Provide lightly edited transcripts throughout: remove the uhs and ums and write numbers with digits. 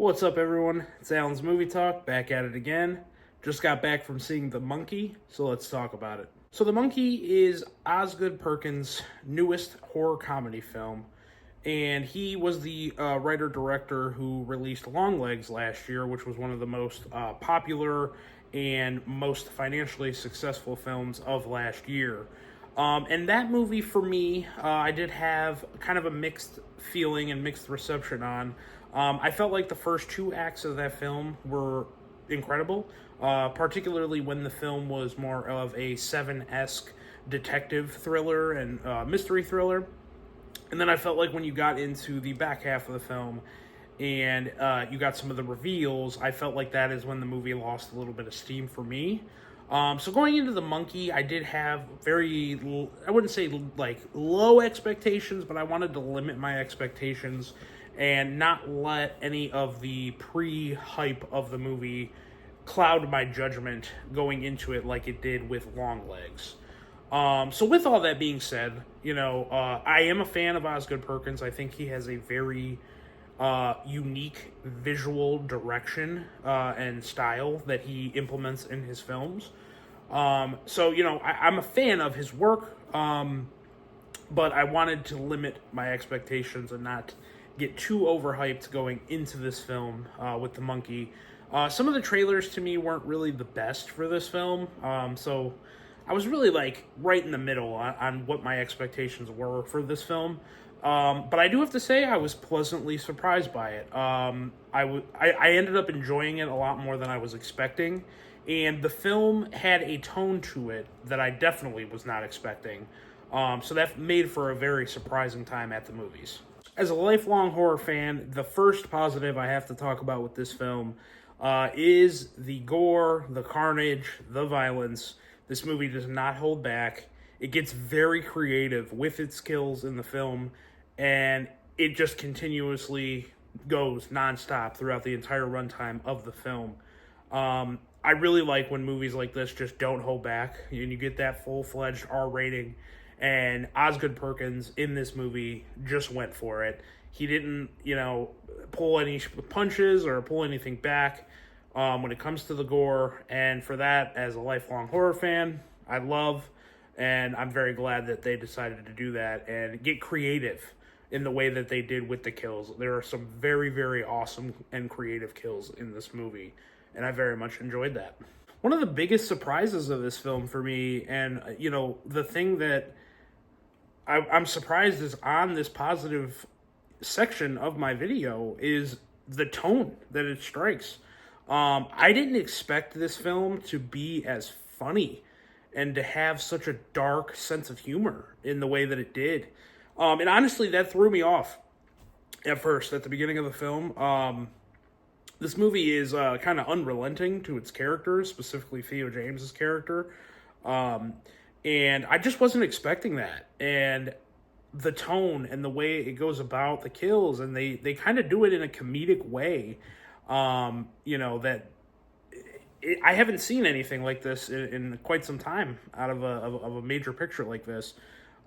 What's up, everyone? It's Alan's Movie Talk, back at it again. Just got back from seeing The Monkey, so let's talk about it. So, The Monkey is Osgood Perkins' newest horror comedy film, and he was the writer-director who released Longlegs last year, which was one of the most popular and most financially successful films of last year. And that movie, for me, I did have kind of a mixed feeling and mixed reception on. I felt like the first two acts of that film were incredible, particularly when the film was more of a Seven-esque detective thriller and mystery thriller. And then I felt like when you got into the back half of the film and you got some of the reveals, I felt like that is when the movie lost a little bit of steam for me. So going into The Monkey, I did have I wouldn't say like low expectations, but I wanted to limit my expectations and not let any of the pre-hype of the movie cloud my judgment going into it like it did with Longlegs. So with all that being said, I am a fan of Osgood Perkins. I think he has a very unique visual direction and style that he implements in his films. I'm a fan of his work, but I wanted to limit my expectations and not get too overhyped going into this film with The Monkey. Some of the trailers to me weren't really the best for this film, so I was really like right in the middle on what my expectations were for this film. But I do have to say I was pleasantly surprised by it. I ended up enjoying it a lot more than I was expecting, and the film had a tone to it that I definitely was not expecting. So that made for a very surprising time at the movies. As a lifelong horror fan, the first positive I have to talk about with this film is the gore, the carnage, the violence. This movie does not hold back. It gets very creative with its kills in the film, and it just continuously goes nonstop throughout the entire runtime of the film. I really like when movies like this just don't hold back, and you get that full-fledged R rating. And Osgood Perkins in this movie just went for it. He didn't, pull any punches or pull anything back when it comes to the gore. And for that, as a lifelong horror fan, I love, and I'm very glad that they decided to do that and get creative in the way that they did with the kills. There are some very, very awesome and creative kills in this movie, and I very much enjoyed that. One of the biggest surprises of this film for me, and, the thing that I'm surprised is on this positive section of my video is the tone that it strikes. I didn't expect this film to be as funny and to have such a dark sense of humor in the way that it did. And honestly, that threw me off at first, at the beginning of the film. This movie is kind of unrelenting to its characters, specifically Theo James's character. And I just wasn't expecting that. And the tone and the way it goes about the kills, and they kind of do it in a comedic way, I haven't seen anything like this in quite some time out of a major picture like this.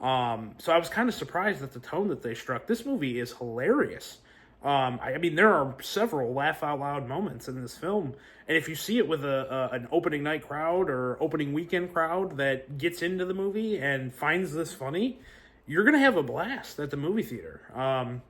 So I was kind of surprised at the tone that they struck. This movie is hilarious. There are several laugh out loud moments in this film, and if you see it with an opening night crowd or opening weekend crowd that gets into the movie and finds this funny, you're gonna have a blast at the movie theater. That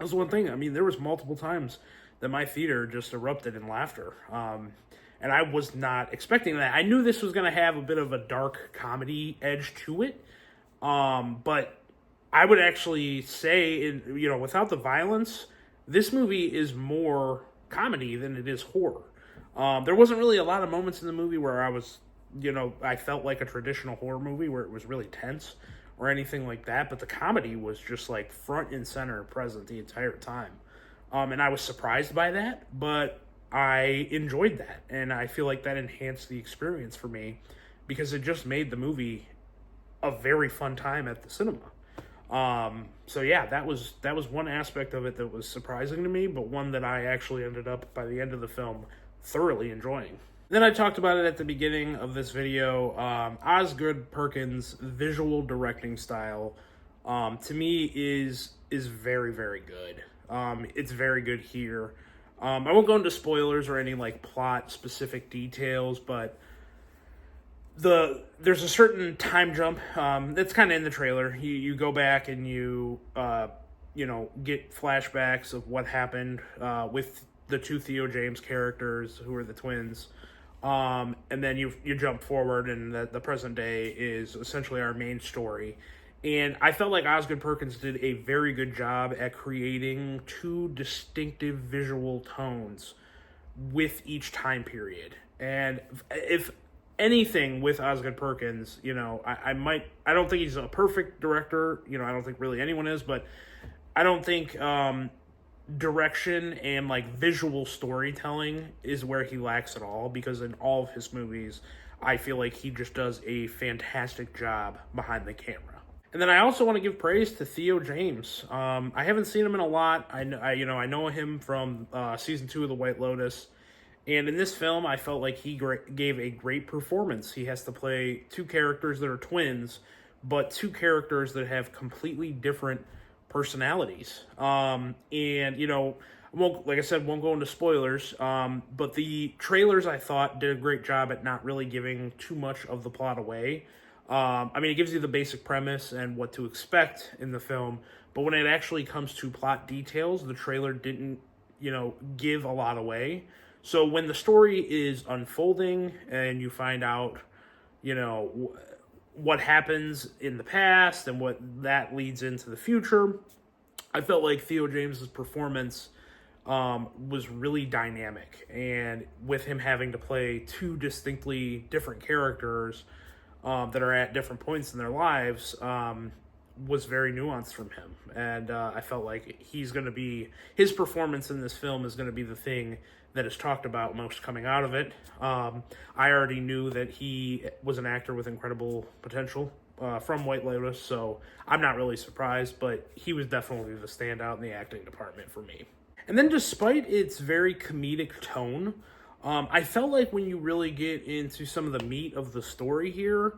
was one thing. There was multiple times that my theater just erupted in laughter, and I was not expecting that. I knew this was gonna have a bit of a dark comedy edge to it, but I would actually say, without the violence, this movie is more comedy than it is horror. There wasn't really a lot of moments in the movie where I felt like a traditional horror movie where it was really tense or anything like that, but the comedy was just like front and center present the entire time. And I was surprised by that, but I enjoyed that, and I feel like that enhanced the experience for me because it just made the movie a very fun time at the cinema. That was one aspect of it that was surprising to me, but one that I actually ended up, by the end of the film, thoroughly enjoying. Then I talked about it at the beginning of this video. Osgood Perkins' visual directing style, to me, is very, very good. It's very good here. I won't go into spoilers or any like plot specific details, but there's a certain time jump that's kind of in the trailer. You go back and you get flashbacks of what happened with the two Theo James characters who are the twins. And then you jump forward, and the present day is essentially our main story. And I felt like Osgood Perkins did a very good job at creating two distinctive visual tones with each time period. And if anything with Osgood Perkins, I don't think he's a perfect director. I don't think really anyone is, but I don't think direction and like visual storytelling is where he lacks at all, because in all of his movies I feel like he just does a fantastic job behind the camera. And then I also want to give praise to Theo James. I haven't seen him in a lot. I know him from season 2 of The White Lotus, and in this film I felt like he gave a great performance. He has to play two characters that are twins, but two characters that have completely different personalities. And like I said, won't go into spoilers. But the trailers I thought did a great job at not really giving too much of the plot away. It gives you the basic premise and what to expect in the film, but when it actually comes to plot details, the trailer didn't, give a lot away. So when the story is unfolding and you find out, what happens in the past and what that leads into the future, I felt like Theo James's performance was really dynamic, and with him having to play two distinctly different characters that are at different points in their lives was very nuanced from him. And I felt like his performance in this film is going to be the thing that is talked about most coming out of it. I already knew that he was an actor with incredible potential from White Lotus, so I'm not really surprised, but he was definitely the standout in the acting department for me. And then despite its very comedic tone, I felt like when you really get into some of the meat of the story here,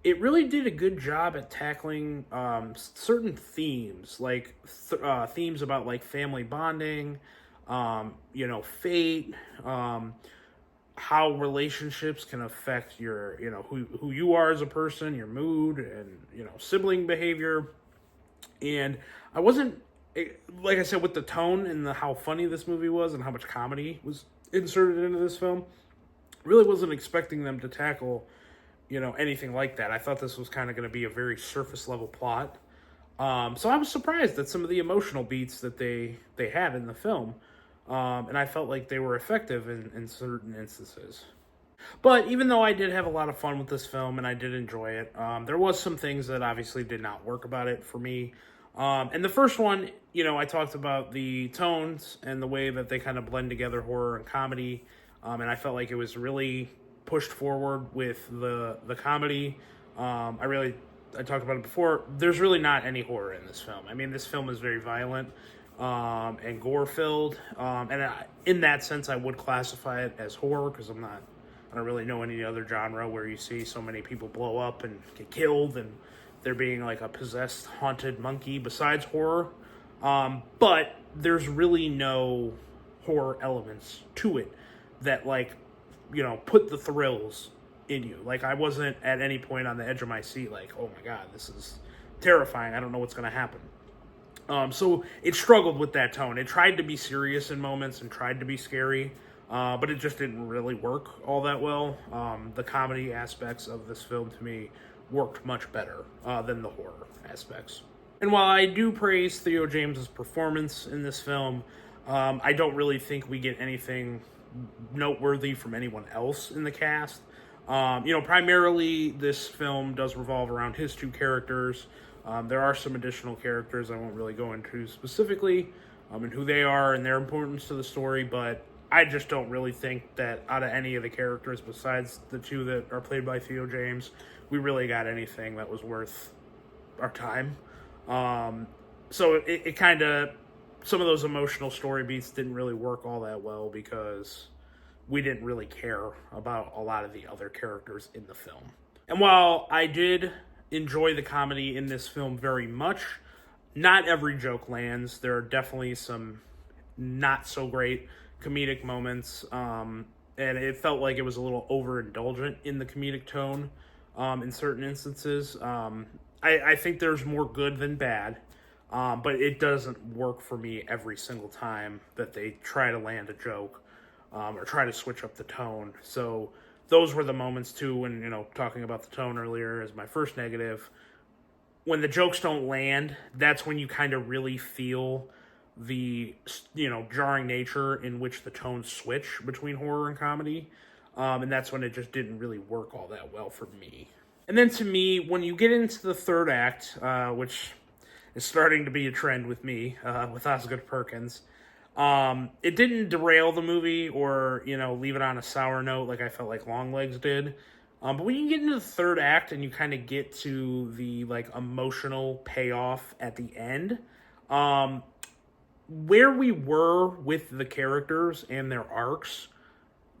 it really did a good job at tackling certain themes, like themes about like family bonding, fate, how relationships can affect your, who you are as a person, your mood, and, sibling behavior. And I wasn't, like I said, with the tone and how funny this movie was and how much comedy was inserted into this film, really wasn't expecting them to tackle, anything like that. I thought this was kind of going to be a very surface level plot. So I was surprised at some of the emotional beats that they had in the film. And I felt like they were effective in certain instances. But even though I did have a lot of fun with this film and I did enjoy it, there was some things that obviously did not work about it for me. And the first one, I talked about the tones and the way that they kind of blend together horror and comedy. And I felt like it was really pushed forward with the comedy. I talked about it before. There's really not any horror in this film. This film is very violent and gore-filled. In that sense, I would classify it as horror, because I don't really know any other genre where you see so many people blow up and get killed and there being like a possessed, haunted monkey besides horror. But there's really no horror elements to it that put the thrills in you. Like, I wasn't at any point on the edge of my seat like, oh my God, this is terrifying. I don't know what's going to happen. So it struggled with that tone. It tried to be serious in moments and tried to be scary, but it just didn't really work all that well. The comedy aspects of this film, to me, worked much better than the horror aspects. And while I do praise Theo James's performance in this film, I don't really think we get anything noteworthy from anyone else in the cast. Primarily this film does revolve around his two characters. There are some additional characters I won't really go into specifically, and who they are and their importance to the story, but I just don't really think that out of any of the characters besides the two that are played by Theo James, we really got anything that was worth our time. So it kind of, some of those emotional story beats didn't really work all that well because we didn't really care about a lot of the other characters in the film. And while I did enjoy the comedy in this film very much, not every joke lands. There are definitely some not so great comedic moments, and it felt like it was a little overindulgent in the comedic tone in certain instances. I think there's more good than bad, but it doesn't work for me every single time that they try to land a joke or try to switch up the tone. So those were the moments too when, talking about the tone earlier as my first negative. When the jokes don't land, that's when you kind of really feel the, jarring nature in which the tones switch between horror and comedy. And that's when it just didn't really work all that well for me. And then to me, when you get into the third act, which is starting to be a trend with me, with Osgood Perkins, it didn't derail the movie or, leave it on a sour note like I felt like Longlegs did. But when you get into the third act and you kind of get to the, emotional payoff at the end, where we were with the characters and their arcs,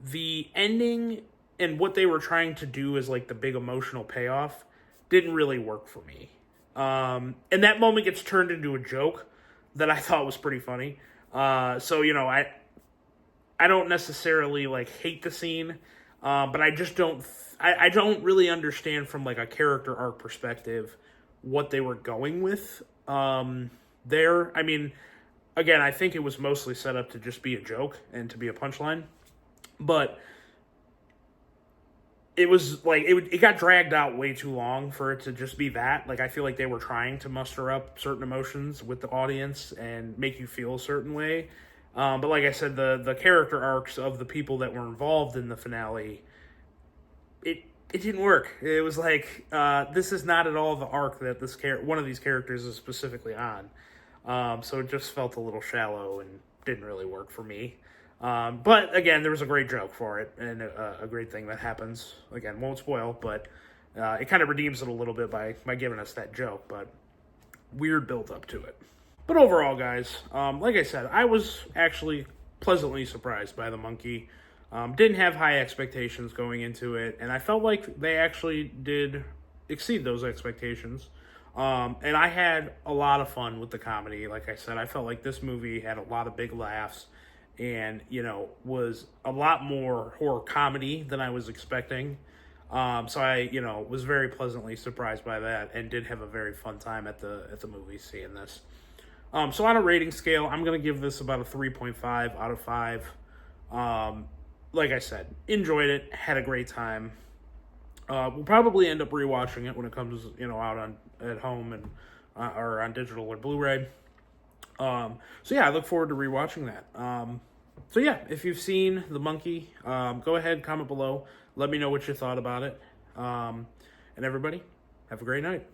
the ending and what they were trying to do as, the big emotional payoff didn't really work for me. And that moment gets turned into a joke that I thought was pretty funny. So, I don't necessarily, hate the scene, but I just don't... I don't really understand from, a character arc perspective what they were going with there. I mean, again, I think it was mostly set up to just be a joke and to be a punchline. But it was, it got dragged out way too long for it to just be that. I feel like they were trying to muster up certain emotions with the audience and make you feel a certain way. But like I said, the character arcs of the people that were involved in the finale... It didn't work. It was this is not at all the arc that one of these characters is specifically on. So it just felt a little shallow and didn't really work for me. But again, there was a great joke for it and a great thing that happens. Again, won't spoil, but it kind of redeems it a little bit by giving us that joke. But weird build up to it. But overall, guys, like I said, I was actually pleasantly surprised by The Monkey. Didn't have high expectations going into it, and I felt like they actually did exceed those expectations. And I had a lot of fun with the comedy. Like I said, I felt like this movie had a lot of big laughs and, was a lot more horror comedy than I was expecting. So I, was very pleasantly surprised by that and did have a very fun time at the movie seeing this. So on a rating scale, I'm going to give this about a 3.5 out of 5. Like I said, enjoyed it, had a great time. We'll probably end up rewatching it when it comes, out at home and or on digital or Blu-ray. So yeah, I look forward to rewatching that. So yeah, if you've seen The Monkey, go ahead, comment below. Let me know what you thought about it. And everybody, have a great night.